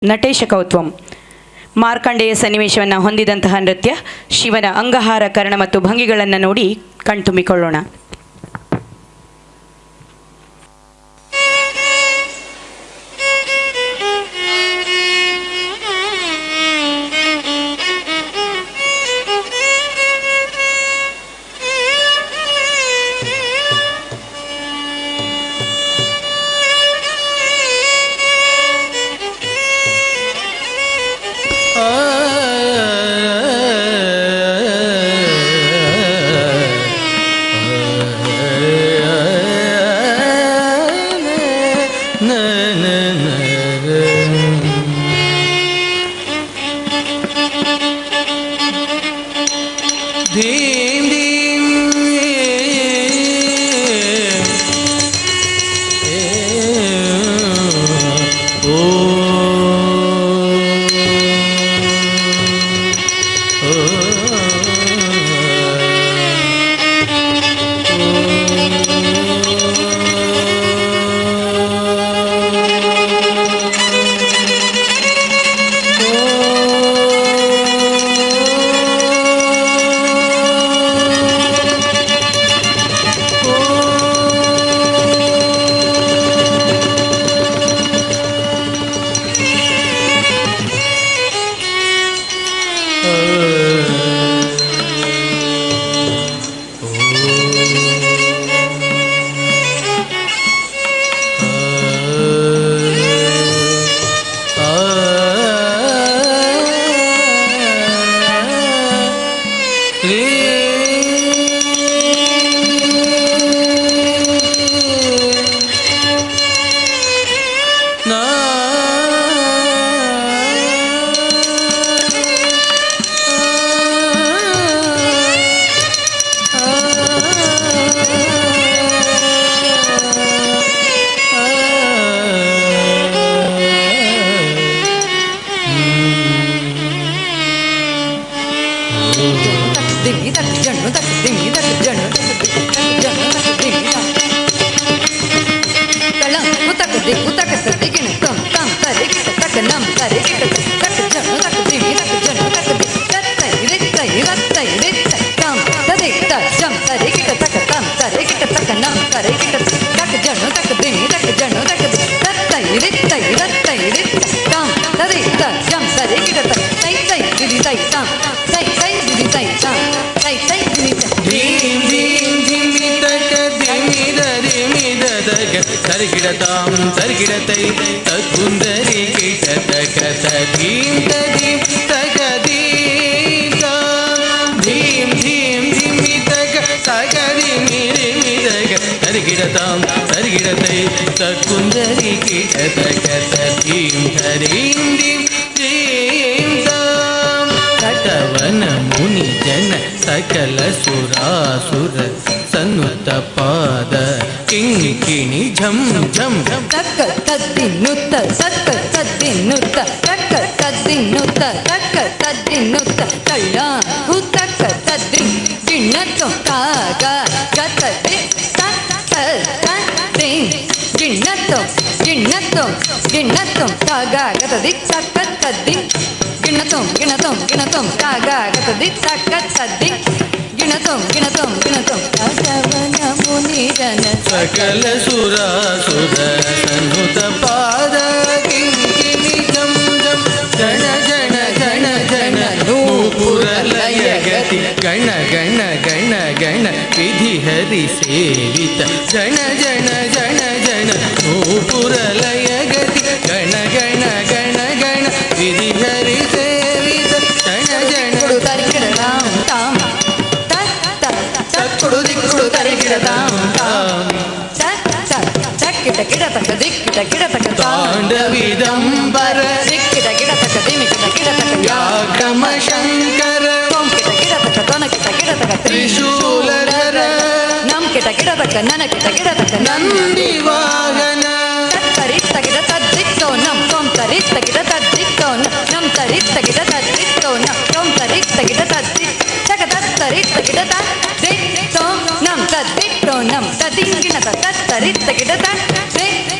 ನಟೇಶ ಕೌತ್ವಂ. ಮಾರ್ಕಂಡೇಯ ಸನ್ನಿವೇಶವನ್ನು ಹೊಂದಿದಂತಹ ನೃತ್ಯ. ಶಿವನ ಅಂಗಹಾರ ಕರ್ಣ ಮತ್ತು ಭಂಗಿಗಳನ್ನು ನೋಡಿ ಕಣ್ತುಂಬಿಕೊಳ್ಳೋಣ. ಸರ್ಗಿಡತಾಂ ಸರ್ಗಿಡತೈ ತದ್ಗುಂದರಿ ಕಿಟತಕ ತದೀಂ ತದೀಂ ತಗದೀತ ಧೀಂ ಧೀಂ ಧಿಮಿತಕ ತಗದಿ ಮಿರಿ ಮಿದಗ ಸರ್ಗಿಡತಾಂ ಸರ್ಗಿಡತೈ ತದ್ಗುಂದರಿ ಕಿಟತಕ ತದೀಂ ತದೀಂ ಧೀಂ ಧೀಂ ತಾಂ ತಟವನ ಮುನಿ ಜನ ಸಕಲ ಸುರಾಸುರ ಸನ್ನುತ ಪಾದ ಕಿಂಕಿಣಿ ಝಂ ಝಂ ಝಂ ತಕ್ಕ ತದ್ದಿನ್ನುತ್ತ ಸಕ್ಕ ತದ್ದಿನ್ನುತ್ತ ತಕ್ಕ ತದ್ದಿನ್ನುತ್ತ ತಕ್ಕ ತದ್ದಿನ್ನುತ್ತ ಕಳ್ಳ ಹುತ್ತಕ್ಕ ತದ್ದಿನ್ ಗಿಣ್ಣತ್ತು ಕಾಗ ಗತದೆ ತಕ್ಕ ತದ್ದಿನ್ ಗಿಣ್ಣತ್ತು ಗಿಣ್ಣತ್ತು ಗಿಣ್ಣತ್ತು ಕಾಗ ಗತದಿ ತಕ್ಕ ತದ್ದಿನ್ ಗಿಣ್ಣತೊಂ ಗಿಣತೊಂ ಗಿಣತೊಂ ಕಾಗ ಗತದಿ ತಕ್ಕ ತದ್ದಿನ್ ಗಿಣತೊಂ ಗಿಣತೊಂ ಗಿಣತೊಂ ರಾಜವನ ಮುನಿಜನ ಸಕಲ ಸುರಾಸುರ ಸನ್ನುತ ಪಾದ ಕಿಂಕಿಣಿ ಝಂ ಝಂ ಗಣ ಗಣ ಗಣ ಗಣ ನೂಪುರ ಲಯ ಗತಿ ಗಣ ಗಣ ಗಣ ಗಣ ವಿಧಿ ಹರಿ ಸೇವಿತ ಜನ ಜನ ಜನ ಜನ ನೂಪುರ ಲಯ ಗತಿ ಗಣ ಗಣ ಗಣ ಗಣ ವಿಧಿ ಹರಿ ಸೇವಿತ ಜನ ಜನ ತರಿಗಿಡತಾಂ ತಾಂ ತಕ್ಕುಡು ದಿಕ್ಕುಡು ತರಿಗಿಡತಾಂ ತಾಂ ತಕ್ಕಿಟ ಗಿಡತಕ ದಿಕ್ಕಿಟ ಗಿಡತಕ ತಾಂಡವಿದಂಬರ ದಿಕ್ಕಿಟ ಗಿಡತಕ ದಿಮಿಕಿಟ ಗಿಡತಕ ಯಾಕಮ ಶಂಕರ ಕೊಂಕಿಟ ಗಿಡತಕ ತೊನಕಿಟ ಗಿಡತಕ ತ್ರಿಶೂಲಧರ ನಮ್ಕಿಟ ಗಿಡತಕ ನನಕಿಟ ಗಿಡತಕ ನಂದಿ ವಾಹನ ತರಿತ್ತ ಗಿಡ ತದ್ದಿತ್ತೋ ನಮ್ ತೊಂ ತರಿತ್ತ ಗಿಡ ತದ್ದಿತ್ತೋ ನಮ್ ತರಿತ್ತ ಗಿಡ ತದ್ದಿತ್ತೋ ನಮ್ ತೊಂ ತರಿತ್ತ ಗಿಡ ತದ್ದಿ ಚಕ ತರಿತ್ತ ಗಿಡ ತದ್ದಿತ್ತೋ ನಮ್ ತದ್ದಿತ್ತೋ ನಂ ತದಿಂಗಿನ ತತ್ತರಿತ್ತಗಿಡ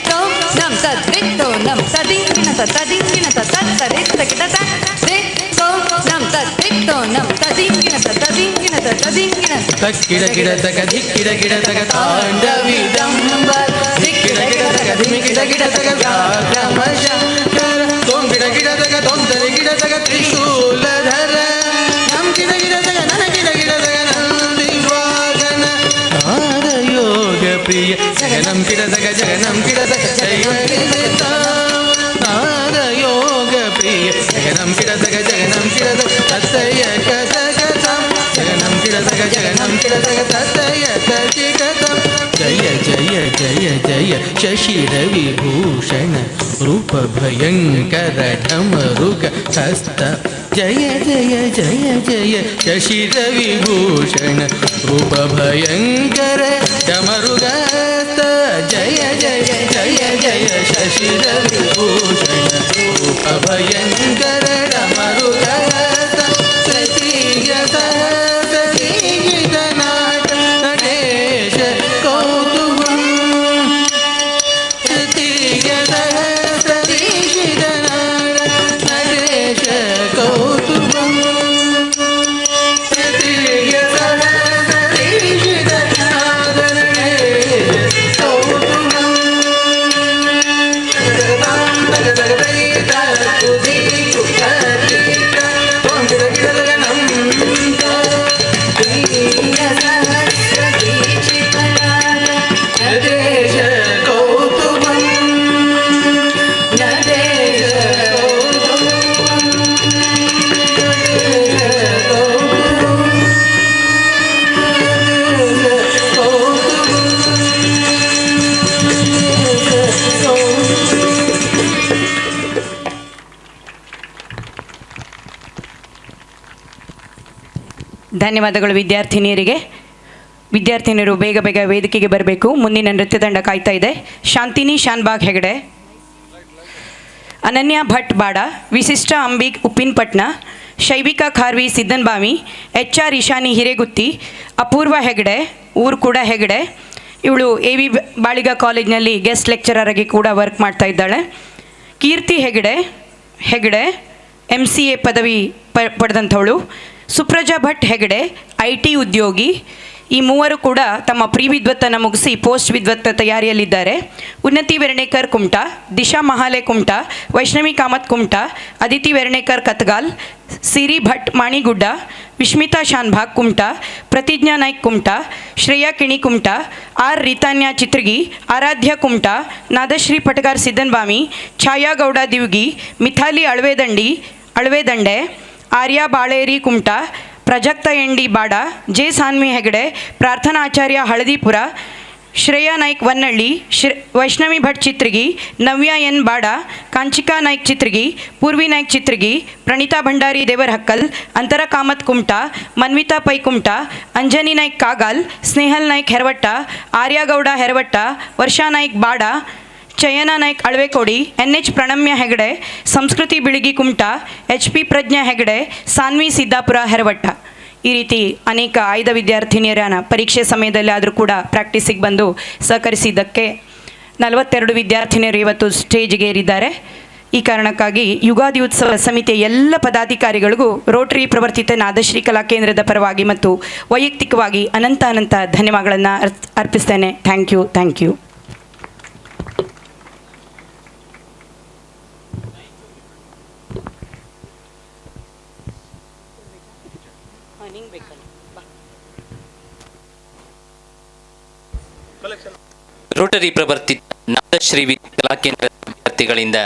ತೋ ನಂ ತದ್ದಿತ್ತೋ ನಂ ತದಿಂಗಿನ ತದಿಂಗಿನ ತತ್ತರಿತ್ತಗಿಡ ತೋ ನಂ ತದ್ದಿತ್ತೋ ನಂ ತದಿಂಗಿನ ತದಿಂಗಿನ ತದಿಂಗಿನ ತಕ್ಕಿಡ ಗಿಡ ತಗ ದಿಕ್ಕಿಡ ಗಿಡ ತಗ ತಾಂಡವಿದಂಬ ದಿಕ್ಕಿಡ ಗಿಡ ತಗ ಧಿಮಿಕಿಡ ಗಿಡ ತಗ ವ್ಯಾಘ್ರಮ ಶಂಕರ ತೋಂಗಿಡ ಗಿಡ ತಗ ತೊಂದರೆ ಗಿಡ ತಗ ತ್ರಿಶೂಲಧರ ನಮ್ ಗಿಡ ಗಿಡ ತಗ ನನ ಗಿಡ ಗಿಡ ತಗ ನಂದಿವಾಗನ ನಾದ ಯೋಗ ಪ್ರಿಯ ಜಗನಂ ಗಿಡ ತಗ ಜಗನಂ ಗಿಡ ತಗ ಜೈವರಿತ ನಾದ ಯೋಗ ಪ್ರಿಯ ಜಗನಂ ಗಿಡ ತಗ ಜಗನಂ ಗಿಡ ತಗ ತತ್ತಯ ಕಥಗತಂ ಜಗನಂ ಗಿಡ ತಗ ಜಗನಂ ಗಿಡ ತಗ ತತ್ತಯ ಕಥಿಗತಂ ಜಯ ಜಯ ಜಯ ಜಯ ಶಶಿ ರವಿಭೂಷಣ ರೂಪ ಭಯಂಕರ ಢಮರುಗ ಹಸ್ತ ಜಯ ಜಯ ಜಯ ಜಯ ಶಶಿ ರವಿಭೂಷಣ ರೂಪ ಭಯಂಕರ ಢಮರುಗ ಹಸ್ತ ಜಯ ಜಯ ಜಯ ಜಯ ಶಶಿ ರವಿಭೂಷಣ ರೂಪ ಭಯಂಕರ ಢಮರುಗ ಹಸ್ತ ಸತೀಯತ ಸತೀಗಿದ ನಾಟ ನಟೇಶ ಕೌತುಕಂ ಸತೀಯತ ಸತೀಗಿದ ನಾಟ ನಟೇಶ ಕೌತುಕಂ ಸತೀಯತ ಸತೀಗಿದ ನಾಟ ನಟೇಶ ಕೌತುಕಂ ಜಗದಾಂ ಜಗದಗೈತ ಕುದೀಕು ಕತೀಕ ತ್ವಂಗಿಡ ಗಿಡದಗನಂ ನಟೇಶ ಕೌತುಕಂ ನಟೇಶ ಧನ್ಯವಾದಗಳು ವಿದ್ಯಾರ್ಥಿನಿಯರಿಗೆ. ವಿದ್ಯಾರ್ಥಿನಿಯರು ಬೇಗ ಬೇಗ ವೇದಿಕೆಗೆ ಬರಬೇಕು. ಮುಂದಿನ ನೃತ್ಯ ತಂಡ ಕಾಯ್ತಾ ಇದೆ. ಶಾಂತಿನಿ ಶಾನ್ಬಾಗ್ ಹೆಗಡೆ, ಅನನ್ಯ ಭಟ್ ಬಾಡ, ವಿಶಿಷ್ಟ ಅಂಬಿಗ್ ಉಪ್ಪಿನಪಟ್ನ, ಶೈವಿಕಾ ಖಾರ್ವಿ ಸಿದ್ದನ್ಬಾವಿ, HR ಇಶಾನಿ ಹಿರೇಗುತ್ತಿ, ಅಪೂರ್ವ ಹೆಗಡೆ, ಊರು ಕೂಡ ಹೆಗಡೆ. ಇವಳು AV ಬಾಳಿಗ ಕಾಲೇಜ್ನಲ್ಲಿ ಗೆಸ್ಟ್ ಲೆಕ್ಚರರ್ ಆಗಿ ಕೂಡ ವರ್ಕ್ ಮಾಡ್ತಾ ಇದ್ದಾಳೆ. ಕೀರ್ತಿ ಹೆಗಡೆ MCA ಪದವಿ ಪಡೆದಂಥವಳು. ಸುಪ್ರಜಾ ಭಟ್ ಹೆಗಡೆ IT ಉದ್ಯೋಗಿ. ಈ ಮೂವರು ಕೂಡ ತಮ್ಮ ಪ್ರೀ ವಿದ್ವತ್ತನ್ನು ಮುಗಿಸಿ ಪೋಸ್ಟ್ ವಿದ್ವತ್ತ ತಯಾರಿಯಲ್ಲಿದ್ದಾರೆ. ಉನ್ನತಿ ವೆರ್ಣೇಕರ್ ಕುಮಟಾ, ದಿಶಾ ಮಹಾಲೆ ಕುಮಟಾ, ವೈಷ್ಣವಿ ಕಾಮತ್ ಕುಮಟಾ, ಅದಿತಿ ವೆರ್ಣೇಕರ್ ಕತ್ಗಾಲ್, ಸಿರಿ ಭಟ್ ಮಾಣಿಗುಡ್ಡ, ವಿಶ್ಮಿತಾ ಶಾನ್ಭಾಗ್ ಕುಮಟಾ, ಪ್ರತಿಜ್ಞಾ ನಾಯ್ಕ್ ಕುಮಟಾ, ಶ್ರೇಯಾ ಕಿಣಿ ಕುಮಟಾ, R ರೀತಾನ್ಯ ಚಿತ್ರಗಿ, ಆರಾಧ್ಯ ಕುಮಟಾ, ನಾದಶ್ರೀ ಪಟಗಾರ್ ಸಿದ್ದನ್ಬಾಮಿ, ಛಾಯಾ ಗೌಡ ದಿವ್ಗಿ, ಮಿಥಾಲಿ ಅಳ್ವೆದಂಡೆ, ಆರ್ಯ ಬಾಳೇರಿ ಕುಮಟಾ, ಪ್ರಜಕ್ತ ಎಂಡಿ ಬಾಡ, ಜೆ ಸಾನ್ವಿ ಹೆಗಡೆ, ಪ್ರಾರ್ಥನಾ ಆಚಾರ್ಯ ಹಳದಿಪುರ, ಶ್ರೇಯಾ ನಾಯ್ಕ್ ವನ್ನಳ್ಳಿ, ವೈಷ್ಣವಿ ಭಟ್ ಚಿತ್ರಗಿ, ನವ್ಯ ಎನ್ ಬಾಡ, ಕಾಂಚಿಕಾ ನಾಯ್ಕ್ ಚಿತ್ರಗಿ, ಪೂರ್ವಿ ನಾಯ್ಕ್ ಚಿತ್ರಗಿ, ಪ್ರಣೀತಾ ಭಂಡಾರಿ ದೇವರಹಕ್ಕಲ್, ಅಂತರ ಕಾಮತ್ ಕುಮಟಾ, ಮನ್ವಿತಾ ಪೈ ಕುಮಟಾ, ಅಂಜನಿ ನಾಯ್ಕ್ ಕಾಗಾಲ್, ಸ್ನೇಹಲ್ ನಾಯ್ಕ್ ಹೆರವಟ್ಟ, ಆರ್ಯಗೌಡ ಹೆರವಟ್ಟ, ವರ್ಷಾ ನಾಯ್ಕ್ ಬಾಡ, ಚಯನ ನಾಯ್ಕ್ ಅಳ್ವೆಕೋಡಿ, NH ಪ್ರಣಮ್ಯ ಹೆಗಡೆ, ಸಂಸ್ಕೃತಿ ಬಿಳಿಗಿ ಕುಮಟಾ, HP ಪ್ರಜ್ಞಾ ಹೆಗಡೆ, ಸಾನ್ವಿ ಸಿದ್ದಾಪುರ ಹೆರವಟ್ಟ. ಈ ರೀತಿ ಅನೇಕ ಆಯ್ದ ವಿದ್ಯಾರ್ಥಿನಿಯರನ್ನ ಪರೀಕ್ಷೆ ಸಮಯದಲ್ಲಿ ಆದರೂ ಕೂಡ ಪ್ರಾಕ್ಟೀಸಿಗೆ ಬಂದು ಸಹಕರಿಸಿದ್ದಕ್ಕೆ 42 ವಿದ್ಯಾರ್ಥಿನಿಯರು ಇವತ್ತು ಸ್ಟೇಜ್ಗೆ ಏರಿದ್ದಾರೆ. ಈ ಕಾರಣಕ್ಕಾಗಿ ಯುಗಾದಿ ಉತ್ಸವ ಸಮಿತಿಯ ಎಲ್ಲ ಪದಾಧಿಕಾರಿಗಳಿಗೂ ರೋಟರಿ ಪ್ರವರ್ತಿತ ನಾದಶ್ರೀ ಕಲಾ ಕೇಂದ್ರದ ಪರವಾಗಿ ಮತ್ತು ವೈಯಕ್ತಿಕವಾಗಿ ಅನಂತ ಧನ್ಯವಾದಗಳನ್ನು ಅರ್ಪಿಸ್ತೇನೆ. Thank you. ರೋಟರಿ ಪ್ರವರ್ತಿತ ನಾದಶ್ರೀ ಕಲಾ ಕೇಂದ್ರದ ವಿದ್ಯಾರ್ಥಿಗಳಿಂದ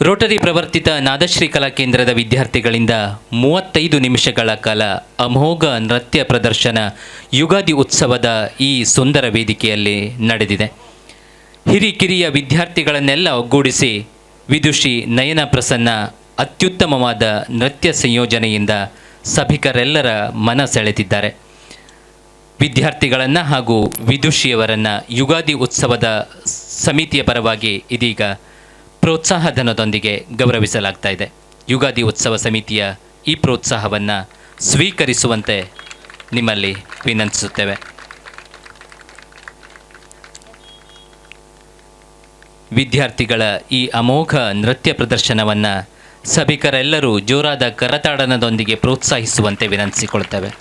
ರೋಟರಿ ಪ್ರವರ್ತಿತ ನಾದಶ್ರೀ ಕಲಾ ಕೇಂದ್ರದ ವಿದ್ಯಾರ್ಥಿಗಳಿಂದ 35 ನಿಮಿಷಗಳ ಕಾಲ ಅಮೋಘ ನೃತ್ಯ ಪ್ರದರ್ಶನ ಯುಗಾದಿ ಉತ್ಸವದ ಈ ಸುಂದರ ವೇದಿಕೆಯಲ್ಲಿ ನಡೆದಿದೆ. ಹಿರಿಕಿರಿಯ ವಿದ್ಯಾರ್ಥಿಗಳನ್ನೆಲ್ಲ ಒಗ್ಗೂಡಿಸಿ ವಿದುಷಿ ನಯನ ಪ್ರಸನ್ನ ಅತ್ಯುತ್ತಮವಾದ ನೃತ್ಯ ಸಂಯೋಜನೆಯಿಂದ ಸಭಿಕರೆಲ್ಲರ ಮನ ಸೆಳೆದಿದ್ದಾರೆ. ವಿದ್ಯಾರ್ಥಿಗಳನ್ನು ಹಾಗೂ ವಿದುಷಿಯವರನ್ನು ಯುಗಾದಿ ಉತ್ಸವದ ಸಮಿತಿಯ ಪರವಾಗಿ ಇದೀಗ ಪ್ರೋತ್ಸಾಹಧನದೊಂದಿಗೆ ಗೌರವಿಸಲಾಗ್ತಾ ಇದೆ. ಯುಗಾದಿ ಉತ್ಸವ ಸಮಿತಿಯ ಈ ಪ್ರೋತ್ಸಾಹವನ್ನು ಸ್ವೀಕರಿಸುವಂತೆ ನಿಮ್ಮಲ್ಲಿ ವಿನಂತಿಸುತ್ತೇವೆ. ವಿದ್ಯಾರ್ಥಿಗಳ ಈ ಅಮೋಘ ನೃತ್ಯ ಪ್ರದರ್ಶನವನ್ನು ಸಭಿಕರೆಲ್ಲರೂ ಜೋರಾದ ಕರತಾಡನದೊಂದಿಗೆ ಪ್ರೋತ್ಸಾಹಿಸುವಂತೆ ವಿನಂತಿಸಿಕೊಳ್ತೇವೆ.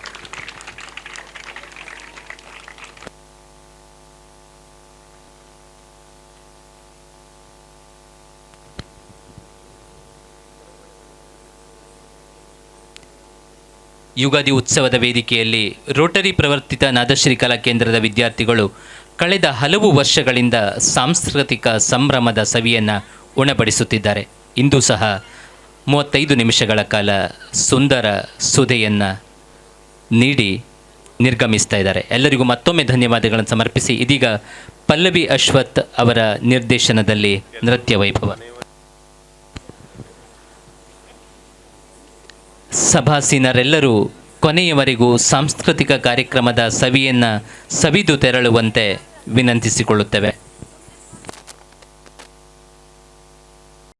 ಯುಗಾದಿ ಉತ್ಸವದ ವೇದಿಕೆಯಲ್ಲಿ ರೋಟರಿ ಪ್ರವರ್ತಿತ ನಾದಶ್ರೀ ಕಲಾ ಕೇಂದ್ರದ ವಿದ್ಯಾರ್ಥಿಗಳು ಕಳೆದ ಹಲವು ವರ್ಷಗಳಿಂದ ಸಾಂಸ್ಕೃತಿಕ ಸಂಭ್ರಮದ ಸವಿಯನ್ನು ಉಣಬಡಿಸುತ್ತಿದ್ದಾರೆ. ಇಂದು ಸಹ 35 ನಿಮಿಷಗಳ ಕಾಲ ಸುಂದರ ಸುಧೆಯನ್ನು ನೀಡಿ ನಿರ್ಗಮಿಸ್ತಾ ಇದ್ದಾರೆ. ಎಲ್ಲರಿಗೂ ಮತ್ತೊಮ್ಮೆ ಧನ್ಯವಾದಗಳನ್ನು ಸಮರ್ಪಿಸಿ ಇದೀಗ ಪಲ್ಲವಿ ಅಶ್ವಥ್ ಅವರ ನಿರ್ದೇಶನದಲ್ಲಿ ನೃತ್ಯ ವೈಭವ. ಸಭಾಸೀನರೆಲ್ಲರೂ ಕೊನೆಯವರೆಗೂ ಸಾಂಸ್ಕೃತಿಕ ಕಾರ್ಯಕ್ರಮದ ಸವಿಯನ್ನು ಸವಿದು ತೆರಳುವಂತೆ ವಿನಂತಿಸಿಕೊಳ್ಳುತ್ತೇವೆ.